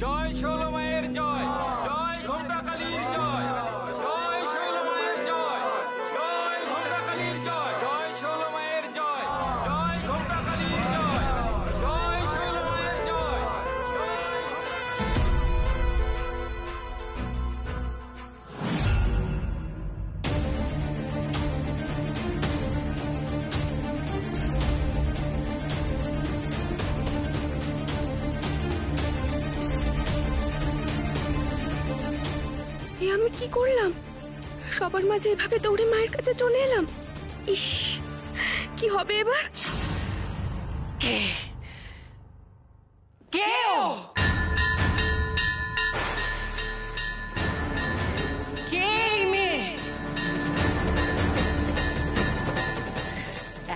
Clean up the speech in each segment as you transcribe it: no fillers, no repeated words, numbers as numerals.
জয় ষোলো মায়ের জয়, জয় ঘোমটা কালীর জয়, জয় ষোলো মায়ের জয়, জয় ঘোমটা কালীর জয়, জয় ষোলো মায়ের জয়, জয় ঘোমটা কালীর জয়, জয় ষোলো মায়ের জয়, জয় আমি কি করলাম? সবার মাঝে এভাবে দৌড়ে মায়ের কাছে চলে এলাম। ইস, কি হবে এবার? কে কে ও? কে এই মেয়ে?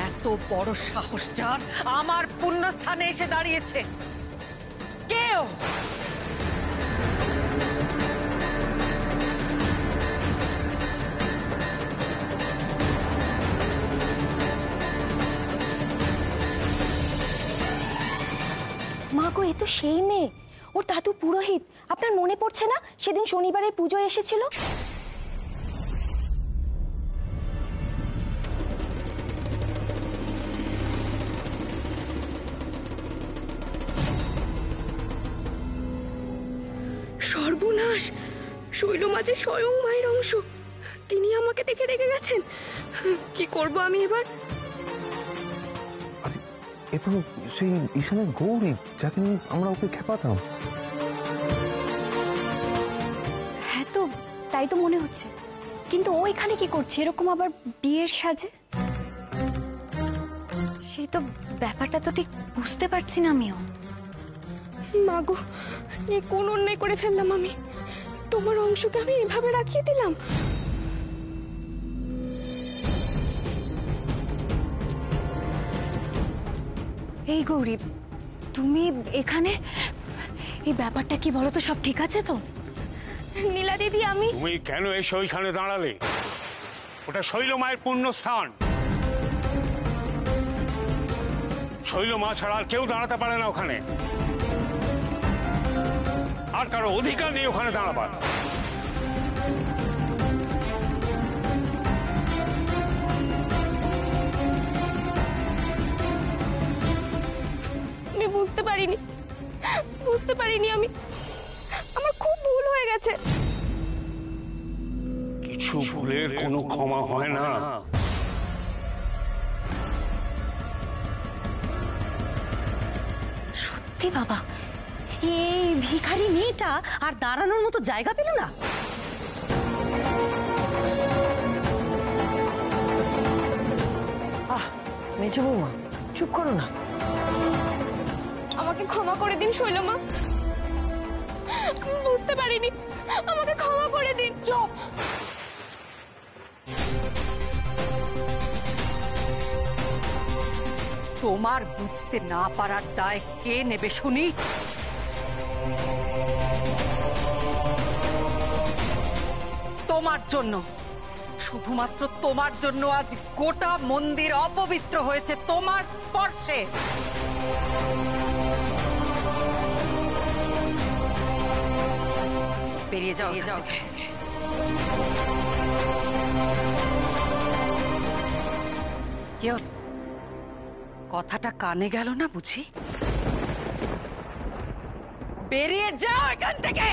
এত বড় সাহস যার, আমার পুণ্যস্থানে এসে দাঁড়িয়েছে। কে ও? মা গো, এ তো সেই মেয়ে, ওর দাদু পুরোহিত। আপনার মনে পড়ছে না সেদিন শনিবারের পুজোয় এসেছিল? সর্বনাশ, শৈলমা যে স্বয়ং মায়ের অংশ। তিনি আমাকে দেখে রেগে গেছেন। কি করব আমি এবার? এ তো সেই ঈশানের গৌরী, যাকে নিয়ে আমরা ওকে খেপাতাম। হ্যাঁ তো, তাই তো মনে হচ্ছে। কিন্তু ও এখানে কি করছে এরকম আবার বিয়ের সাজে? সেই তো ব্যাপারটা তো ঠিক বুঝতে পারছি না আমিও। মা গো, এ কোন অন্যায় করে ফেললাম আমি? তোমার অংশকে আমি এভাবে রাখিয়ে দিলাম। এই গৌরী, তুমি এখানে? এই ব্যাপারটা কি বলো তো? সব ঠিক আছে তো? নীলা দিদি, আমি... তুমি কেন এসে ওইখানে দাঁড়ালে? ওটা শৈল মায়ের পুণ্যস্থান। শৈল মা ছাড়া আর কেউ দাঁড়াতে পারে না ওখানে, আর কারো অধিকার নেই ওখানে দাঁড়াবার। আমি বুঝতে পারিনি আমি। আমার খুব ভুল হয়ে গেছে। কিছু ভুলের কোনো ক্ষমা হয় না। সত্যি বাবা, এই ভিখারি মেয়েটা আর দাঁড়ানোর মতো জায়গা পেল না। মেজো বৌমা, চুপ করো না। আমাকে ক্ষমা করে দিন শৈলমা, বুঝতে পারিনি। আমাকে ক্ষমা করে দিন। তোমার বুঝতে না পারার দায় কে নেবে শুনি? তোমার জন্য, শুধুমাত্র তোমার জন্য আজ গোটা মন্দির অপবিত্র হয়েছে তোমার স্পর্শে। বেরিয়ে যাও, যাও। কথাটা কানে গেল না বুঝি? বেরিয়ে যাও এখান থেকে।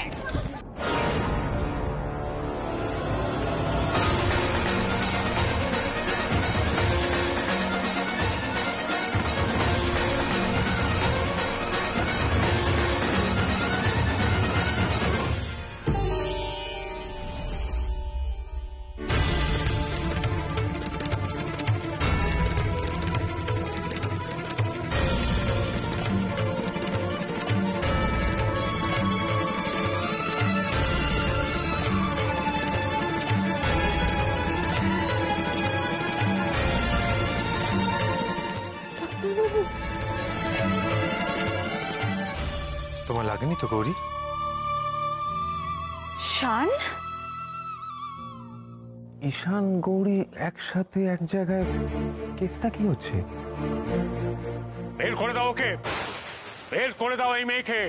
তোমার লাগেনি তো গৌরী? শান, ঈশান গৌরী একসাথে এক জায়গায়, কেসটা কি হচ্ছে? বের করে দাও ওকে, বের করে দাও এই মেয়েকে।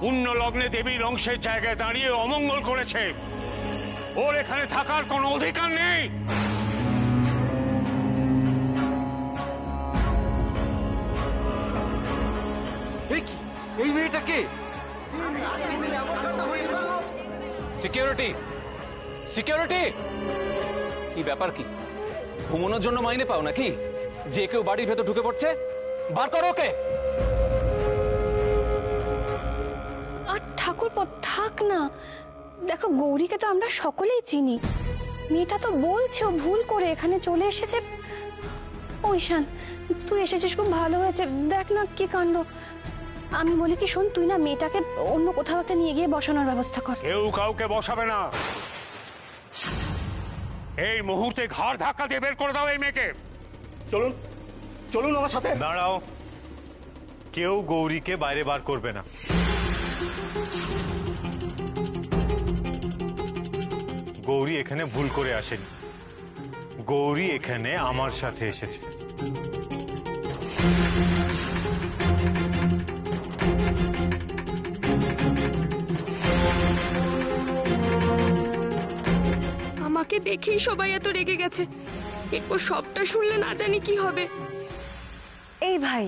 পুণ্য লগ্নে দেবীর অংশের জায়গায় দাঁড়িয়ে অমঙ্গল করেছে। ওর এখানে থাকার কোনো অধিকার নেই। এই মেয়েটাকে সিকিউরিটি সিকিউরিটি কি ব্যাপার? কি ঘুমানোর জন্য মাইনে পাও নাকি? যে কেউ বাড়ির ভেতর ঢুকে পড়ছে, বার করো ওকে। আর ঠাকুরপো থাক না, দেখো গৌরীকে তো আমরা সকলেই চিনি। মেয়েটা তো বলছে ও ভুল করে এখানে চলে এসেছে। ঈশান, তুই এসেছিস খুব ভালো হয়েছে। দেখ না কি কাণ্ড। আমি বলি কি, শোন, তুই না মেয়েটাকে অন্য কোথাও একটা নিয়ে গিয়ে বসানোর ব্যবস্থা কর। কেউ কাউকে বসাবে না। এই মুহূর্তে ঘর ধাক্কা দিয়ে বের করে দাও এই মেয়েকে। চলুন চলুন আমার সাথে। দাঁড়াও, কেউ গৌরীকে বাইরে বার করবে না। গৌরী এখানে ভুল করে আসেনি, গৌরী এখানে আমার সাথে এসেছে। আমাকে দেখেই সবাই এত রেগে গেছে, এরপর সবটা শুনলে না জানি কি হবে। এই ভাই,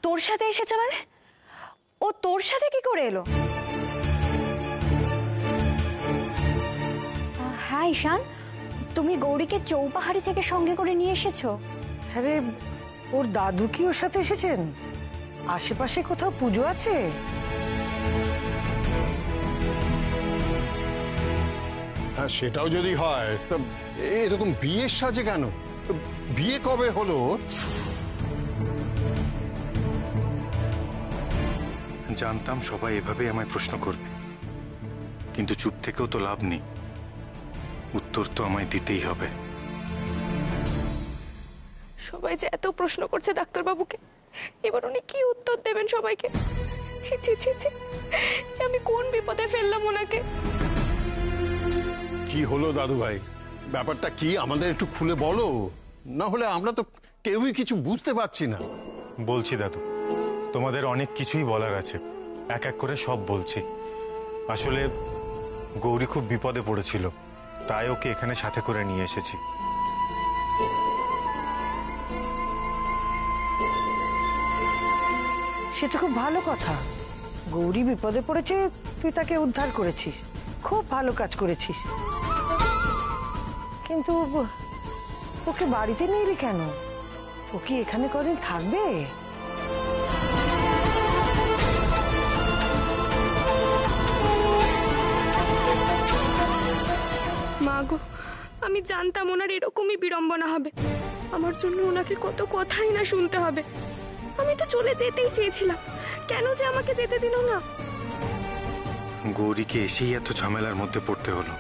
তোর সাথে এসেছে মানে? ও তোর সাথে কি করে এলো? হ্যাঁ ঈশান, তুমি গৌরীকে চৌপাহাড়ি থেকে সঙ্গে করে নিয়ে এসেছো? আরে ওর দাদু কি ওর সাথে এসেছেন? আশেপাশে কোথাও পুজো আছে? হ্যাঁ, সেটাও যদি হয় তা এরকম বিয়ের সাজে কেন? বিয়ে কবে হলো? জানতাম সবাই এভাবে আমায় প্রশ্ন করবে, কিন্তু চুপ থেকেও তো লাভ নেই, উত্তর তো আমায় দিতেই হবে। সবাই যে এত প্রশ্ন করছে ডাক্তারবাবুকে, এবার উনি কি উত্তর দেবেন সবাইকে? ছি ছি ছি ছি, আমি কোন বিপদে ফেললাম ওনাকে। কি হলো দাদু ভাই, ব্যাপারটা কি আমাদের একটু খুলে বলো, না হলে আমরা তো কেউই কিছু বুঝতে পারছি না। বলছি দাদু, তোমাদের অনেক কিছুই বলার আছে, এক এক করে সব বলছি। আসলে গৌরী খুব বিপদে পড়েছিল, তাই ওকে এখানে সাথে করে নিয়ে এসেছি। সে তো খুব ভালো কথা। গৌরী বিপদে পড়েছে, তুই তাকে উদ্ধার করেছিস, খুব ভালো কাজ করেছিস। কিন্তু ওকে বাড়িতে নিয়ে এলি কেন? ও কি এখানে কদিন থাকবে? মা গো, আমি জানতাম ওনার এরকমই বিড়ম্বনা হবে। আমার জন্য ওনাকে কত কথাই না শুনতে হবে। আমি তো চলে যেতেই চেয়েছিলাম, কেন যে আমাকে যেতে দিল না। গৌরীকে এসেই এত ঝামেলার মধ্যে পড়তে হলো।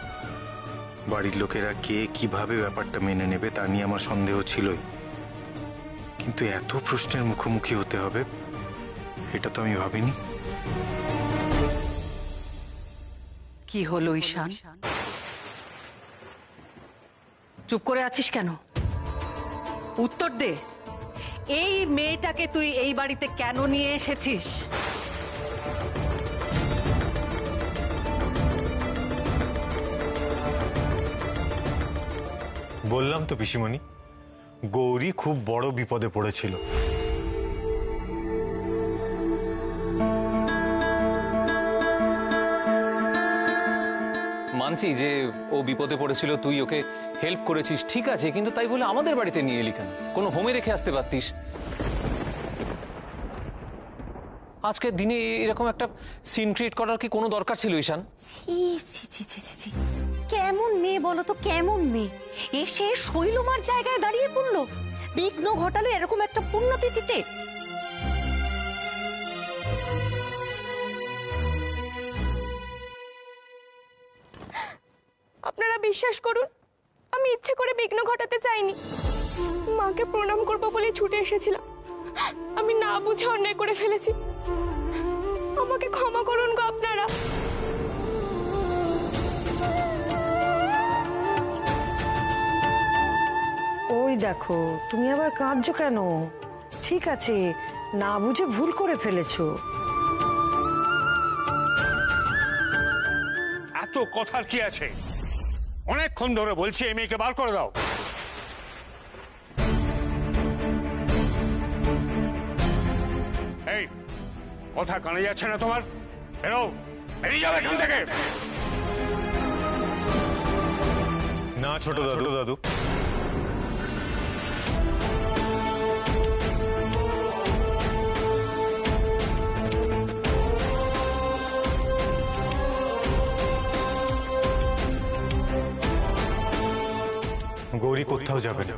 বাড়ির লোকেরা কে কিভাবে ব্যাপারটা মেনে নেবে তা নিয়ে আমার সন্দেহ ছিলই, কিন্তু এত প্রশ্নের মুখোমুখি হতে হবে এটা তো আমি ভাবিনি। কি হলো ঈশান? চুপ করে আছিস কেন? উত্তর দে। এই মেয়েটাকে তুই এই বাড়িতে কেন নিয়ে এসেছিস? বললাম তো পিসিমণি, গৌরী খুব বড় বিপদে পড়েছিল। মানছি যে ও বিপদে পড়েছিল, তুই ওকে হেল্প করেছিস, ঠিক আছে, কিন্তু তাই বলে আমাদের বাড়িতে নিয়ে এলি কেন? কোনো হোমে রেখে আসতে পারতিস। আজকের দিনে এরকম একটা সিন ক্রিয়েট করার কি কোনো দরকার ছিল ঈশান? ছি ছি ছি ছি ছি ছি, কেমন মেয়ে বলো তো, কেমন মেয়ে? এসে শৈলমার জায়গায় দাঁড়িয়ে পড়লো, বিঘ্ন ঘটালো এরকম একটা পুণ্যতিথিতে। আপনারা বিশ্বাস করুন, আমি ইচ্ছে করে বিঘ্ন ঘটাতে চাইনি। মাকে প্রণাম করবো বলে ছুটে এসেছিলাম। আমি না বুঝে অন্যায় করে ফেলেছি, আমাকে ক্ষমা করুন গো আপনারা। ওই দেখো, তুমি আবার কাঁদছো কেন? ঠিক আছে, না বুঝে ভুল করে ফেলেছো। এত কথার কি আছে? অনেকক্ষণ ধরে বলছি এই মেয়েকে বার করে দাও। এই কথা কানে যাচ্ছে না তোমার? বেরো, বেরিয়ে যাও এখান থেকে। না ছোট দাদু, গৌরী কোথাও যাবে না।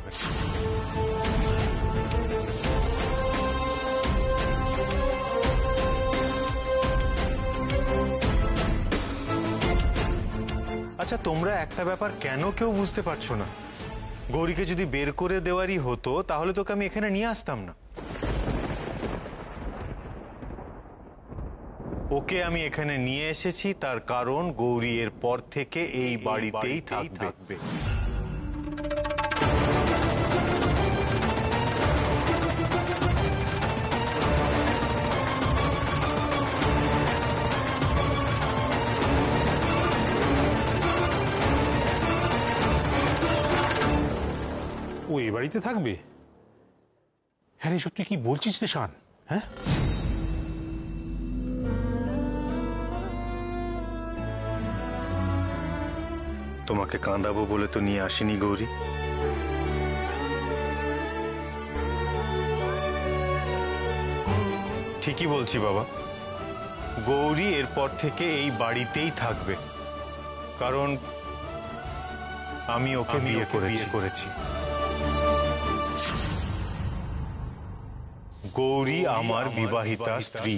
আচ্ছা, তোমরা একটা ব্যাপার কেন কেউ বুঝতে পারছো না? গৌরীকে যদি বের করে দেওয়ারই হতো তাহলে তোকে আমি এখানে নিয়ে আসতাম না। ওকে আমি এখানে নিয়ে এসেছি তার কারণ গৌরী এর পর থেকে এই বাড়িতেই থাকবে। ও এ বাড়িতে থাকবে? হ্যাঁ, এসব তুই কি বলছিস রে শান? হ্যাঁ, তোমাকে কাঁদাবো বলে তো নিয়ে আসিনি গৌরী। ঠিকই বলছি বাবা, গৌরী এরপর থেকে এই বাড়িতেই থাকবে, কারণ আমি ওকে বিয়ে করেছি। গৌরী আমার বিবাহিতা স্ত্রী।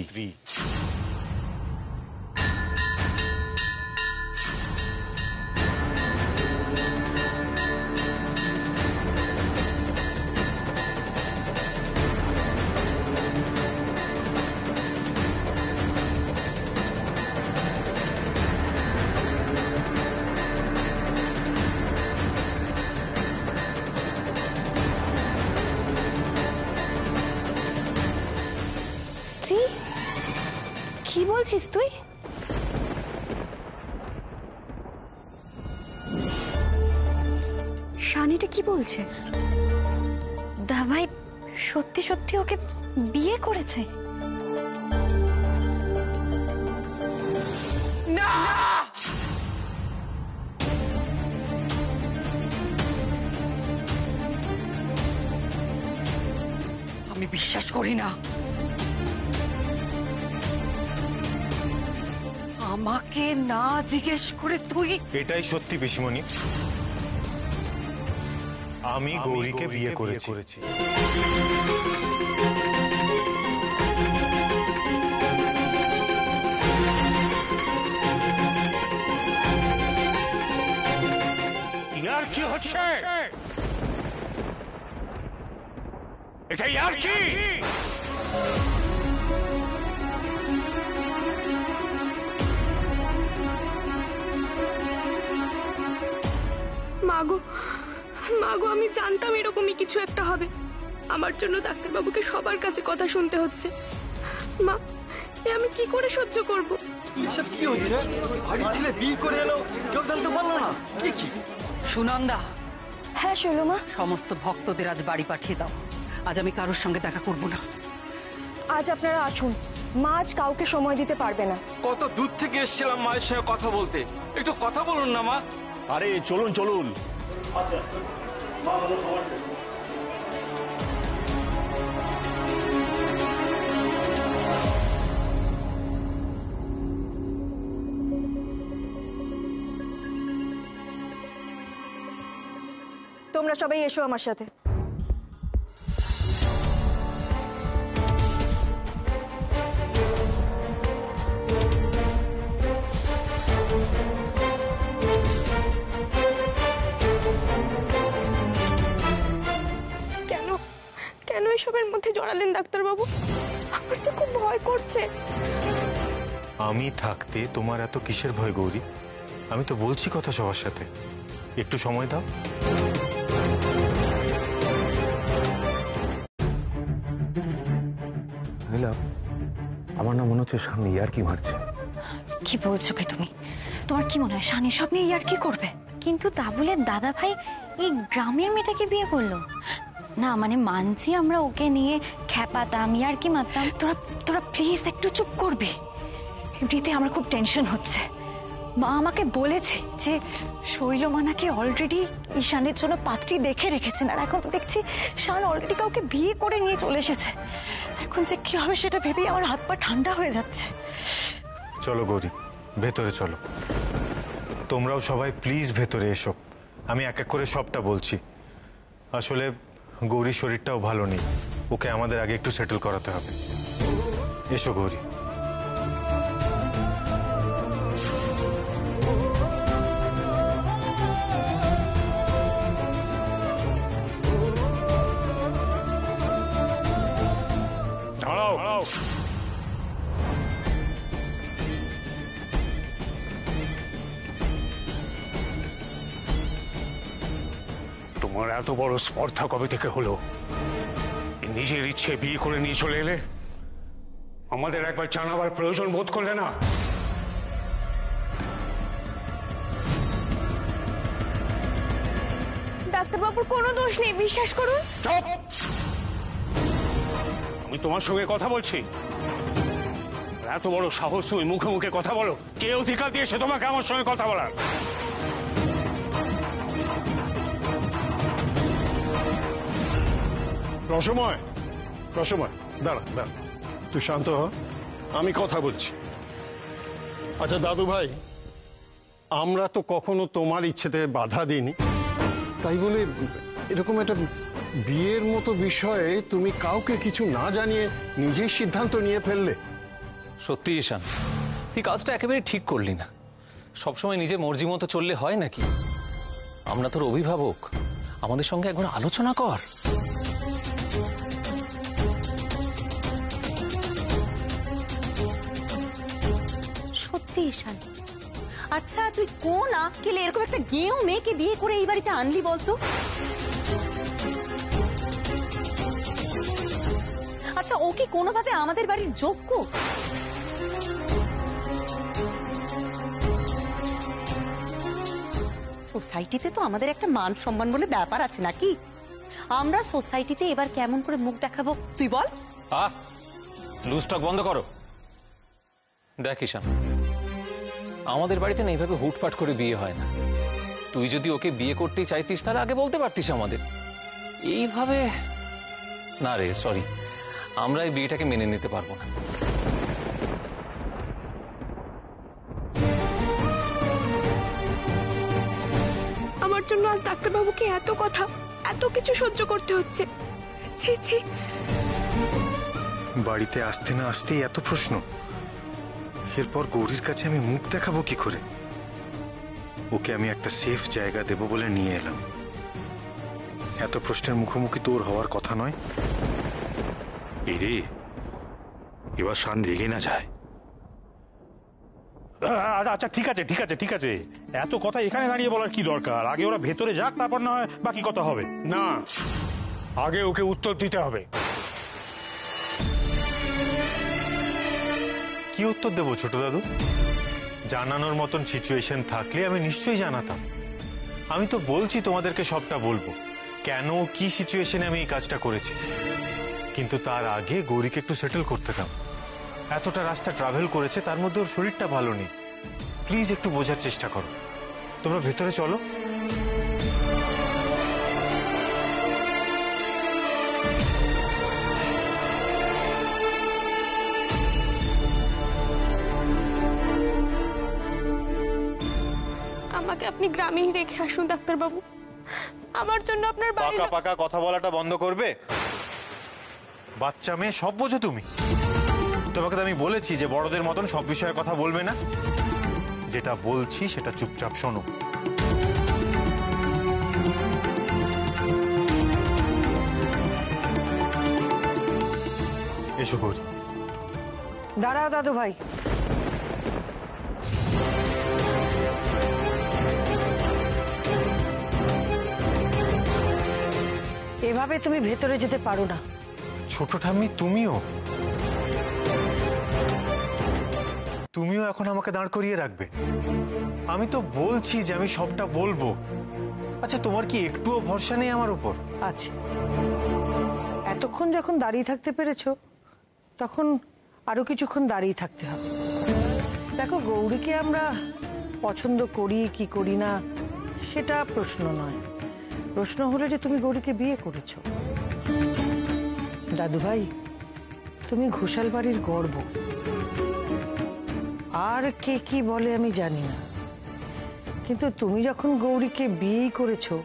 কি বলছিস তুই? শানিটা কি বলছে? দাভাই সত্যি সত্যি ওকে বিয়ে করেছে? না, আমি বিশ্বাস করি না। আমাকে না জিজ্ঞেস করে তুই? এটাই সত্যি পিসিমণি, আমি গৌরীকে বিয়ে করেছি। ইয়ার কি হচ্ছে? এটা ইয়ার কি? মাগো আমি জানতাম এরকমই কিছু একটা হবে। আমার জন্য ডাক্তারবাবুকে সবার কাছে কথা শুনতে হচ্ছে। মা, এ আমি কি করে সহ্য করব? এসব কি হচ্ছে? বাড়ির ছেলে বিয়ে করে এলো, কেউ জানতে পারলো না? কি সুনন্দা? হ্যাঁ শৈলমা। সমস্ত ভক্তদের আজ বাড়ি পাঠিয়ে দাও। আজ আমি কারোর সঙ্গে দেখা করব না। আজ আপনারা আসুন, মা আজ কাউকে সময় দিতে পারবে না। কত দূর থেকে এসেছিলাম মায়ের সঙ্গে কথা বলতে, একটু কথা বলুন না মা। আরে চলুন চলুন। তোমরা সবাই এসো আমার সাথে। কেন এসবের মধ্যে জড়ালেন ডাক্তারবাবু? আমার যে খুব ভয় করছে। আমি থাকতে তোমার এত কিসের ভয় গৌরী? আমি তো বলছি কথা সবার সাথে, একটু সময় দাও। আমার না মনে হচ্ছে সামনে ইয়ার কি মারছে। কি বলছো কি তুমি? তোমার কি মনে হয় শান এসব নিয়ে আর কি করবে? কিন্তু তা বলে দাদা ভাই এই গ্রামের মেয়েটাকে বিয়ে করলো না, মানে মানছি আমরা ওকে নিয়ে খ্যাপাতাম আর কি মারতাম। তোরা তোরা প্লিজ একটু চুপ করবে। এমনিতে আমার খুব টেনশন হচ্ছে। মা আমাকে বলেছে যে শৈলমা নাকি অলরেডি ঈশানের জন্য পাত্রী দেখে রেখেছেন, আর এখন তো দেখছি শান অলরেডি কাউকে বিয়ে করে নিয়ে চলে এসেছে। এখন যে কি হবে সেটা ভেবেই আমার হাত পা ঠান্ডা হয়ে যাচ্ছে। চলো গৌরী, ভেতরে চলো। তোমরাও সবাই প্লিজ ভেতরে এসো। আমি এক এক করে সবটা বলছি। আসলে গৌরীর শরীরটাও ভালো নেই, ওকে আমাদের আগে একটু সেটেল করাতে হবে। এসো গৌরী। দাঁড়াও। তোমার এত বড় স্পর্ধা কবে থেকে হলো? নিজের ইচ্ছে বিয়ে করে নিয়ে চলে এলে, আমাদের একবার জানাবার প্রয়োজন বোধ করলে না? ডাক্তারবাবুর কোনো দোষ নেই, বিশ্বাস করুন। চুপ! আমি তোমার সঙ্গে কথা বলছি। এত বড় সাহস তুমি মুখে মুখে কথা বলো? কে অধিকার দিয়েছে তোমাকে আমার সঙ্গে কথা বলার? রসময়, রসময়, দাঁড়া দাঁড়া, তুই শান্ত হ, আমি কথা বলছি। আচ্ছা দাদু ভাই, আমরা তো কখনো তোমার ইচ্ছেতে বাধা দিইনি, তাই বলে এরকম একটা বিয়ের মতো বিষয়ে তুমি কাউকে কিছু না জানিয়ে নিজেই সিদ্ধান্ত নিয়ে ফেললে। সত্যি ঈশান, তুই কাজটা একেবারে ঠিক করলি না। সবসময় নিজে মর্জি মতো চললে হয় নাকি? আমরা তোর অভিভাবক, আমাদের সঙ্গে একবার আলোচনা কর। সত্যি ঈশান, আচ্ছা তুই কোন আক্কেলে এরকম একটা গেঁয়ো মেয়েকে বিয়ে করে এই বাড়িতে আনলি বলতো? আচ্ছা ও কি কোনোভাবে আমাদের বাড়ির যোগ্য? সোসাইটিতে তো আমাদের একটা মান সম্মান বলে ব্যাপার আছে নাকি? আমরা সোসাইটিতে এবার কেমন করে মুখ দেখাবো তুই বল? লুজ টক বন্ধ করো। দেখ ঈশান, আমাদের বাড়িতে না এইভাবে হুটপাট করে বিয়ে হয় না। তুই যদি ওকে বিয়ে করতে চাইতিস তাহলে আগে বলতে পারতিস আমাদের। এইভাবে না রে, সরি, আমরা এই বিয়েটাকে মেনে নিতে পারবো না। আমার জন্য আজ ডাক্তারবাবুকে এত কথা, এত কিছু সহ্য করতে হচ্ছে। ছি ছি। বাড়িতে আসতে না আসতেই এত প্রশ্ন। এরপর গৌরীর কাছে আমি মুখ দেখাবো কি করে? ওকে আমি একটা সেফ জায়গা দেব বলে নিয়ে এলাম। এত প্রশ্নের মুখোমুখি তোর হওয়ার কথা নয়। এরে, এবার শান রেগে না যায়। আচ্ছা ঠিক আছে ঠিক আছে ঠিক আছে, এত কথা এখানে দাঁড়িয়ে বলার কি দরকার? আগে ওরা ভেতরে যাক, তারপর না হয় বাকি কথা হবে। না, আগে ওকে উত্তর দিতে হবে। কি উত্তর দেবো ছোট দাদু? জানানোর মতন সিচুয়েশন থাকলে আমি নিশ্চয়ই জানাতাম। আমি তো বলছি তোমাদেরকে সবটা বলবো, কেন কি সিচুয়েশনে আমি এই কাজটা করেছি। কিন্তু তার আগে গৌরীকে একটু সেটেল করতে দাও। এতটা রাস্তা ট্রাভেল করেছে, তার মধ্যে ওর শরীরটা ভালো নেই। প্লিজ একটু বোঝার চেষ্টা করো। তোমরা ভেতরে চলো। আমাকে আপনি গ্রামেই রেখে আসুন ডাক্তারবাবু। আমার জন্য আপনার বাড়ি পাকা পাকা কথা বলাটা বন্ধ করবে? বাচ্চা মেয়ে সব বোঝো তুমি। তোমাকে তো আমি বলেছি যে বড়দের মতন সব বিষয়ে কথা বলবে না। যেটা বলছি সেটা চুপচাপ শোনো। এসো গৌরী। দাঁড়াও দাদু ভাই। এভাবে তুমি ভেতরে যেতে পারো না। ছোট ঠাম্মি, তুমিও? তুমিও এখন আমাকে দাঁড় করিয়ে রাখবে? আমি তো বলছি যে আমি সবটা বলবো। আচ্ছা, তোমার কি একটুও ভরসা নেই আমার উপর? আছে। এতক্ষণ যখন দাঁড়িয়ে থাকতে পেরেছো, তখন আরো কিছুক্ষণ দাঁড়িয়ে থাকতে হবে। দেখো, গৌরীকে আমরা পছন্দ করি কি করি না সেটা প্রশ্ন নয়। প্রশ্ন হলো যে তুমি গৌরীকে বিয়ে করেছো। দাদু ভাই, তুমি ঘোষাল বাড়ির গর্ব। আর কে কি বলে আমি জানি না, কিন্তু তুমি যখন গৌরীকে বিয়েই করেছো,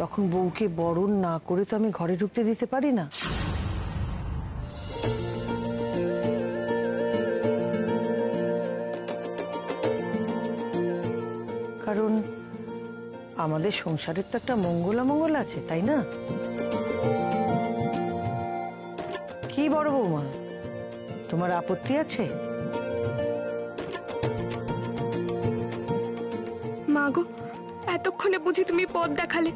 তখন বউকে বরণ না করে তো আমি ঘরে ঢুকতে দিতে পারি না। কারণ আমাদের সংসারের তো একটা মঙ্গল অমঙ্গল আছে, তাই না? কি বড় বৌমা, তোমার আপত্তি আছে? মা গো, এতক্ষণে বুঝি তুমি পথ দেখালে।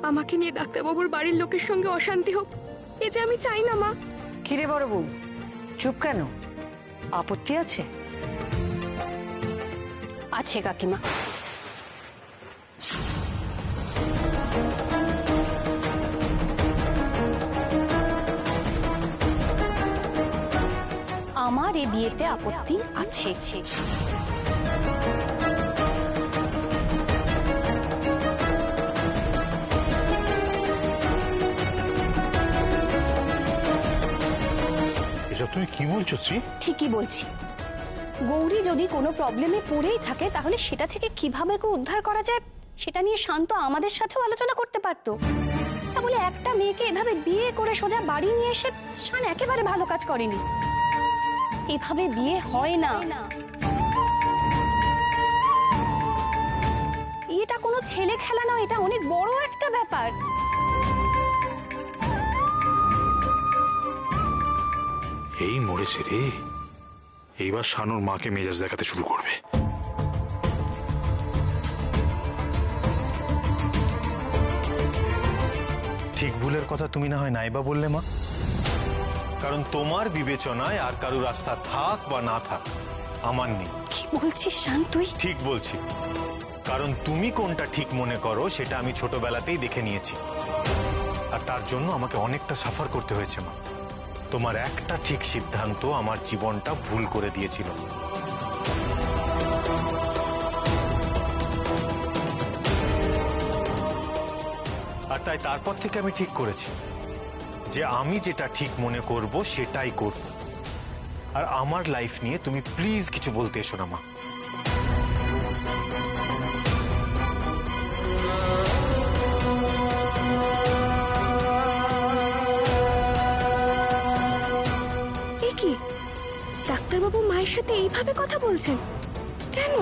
আমাকে নিয়ে ডাক্তারবাবুর বাড়ির লোকের সঙ্গে অশান্তি হোক, এ যে আমি চাই না মা। কিরে বড় বউ, চুপ কেন? আপত্তি আছে? আছে কাকিমা। আমার এই বিয়েতে আপত্তি আছে। এসব তুমি কি বলছো শ্রী? ঠিকই বলছি। গৌরী যদি কোনো প্রবলেমে পড়েই থাকে, তাহলে সেটা থেকে কিভাবে ওকে উদ্ধার করা যায় সেটা নিয়ে শান্ত আমাদের সাথেও আলোচনা করতে পারতো। তা বলে একটা মেয়েকে এভাবে বিয়ে করে সোজা বাড়ি নিয়ে এসে শান একেবারে ভালো কাজ করেনি। এভাবে বিয়ে হয় না। এটা কোনো ছেলে খেলা নয়, এটা অনেক বড় একটা ব্যাপার। এই মরেছে রে, এইবার শানুর মাকে মেজাজ দেখাতে শুরু করবে। ঠিক ভুলের কথা তুমি না হয় নাইবা বললে মা, কারণ তোমার বিবেচনায় আর কারো রাস্তা থাক বা না থাক, আমার নেই। কি বলছিস শান তুই? ঠিক বলছি, কারণ তুমি কোনটা ঠিক মনে করো সেটা আমি ছোটবেলাতেই দেখে নিয়েছি, আর তার জন্য আমাকে অনেকটা সাফার করতে হয়েছে মা। তোমার একটা ঠিক সিদ্ধান্ত আমার জীবনটা ভুল করে দিয়েছিল। আর তাই তারপর থেকে আমি ঠিক করেছি যে আমি যেটা ঠিক মনে করব সেটাই করব। আর আমার লাইফ নিয়ে তুমি প্লিজ কিছু বলতে এসো না মা। এ কি, ডাক্তারবাবু মায়ের সাথে এইভাবে কথা বলছেন কেন?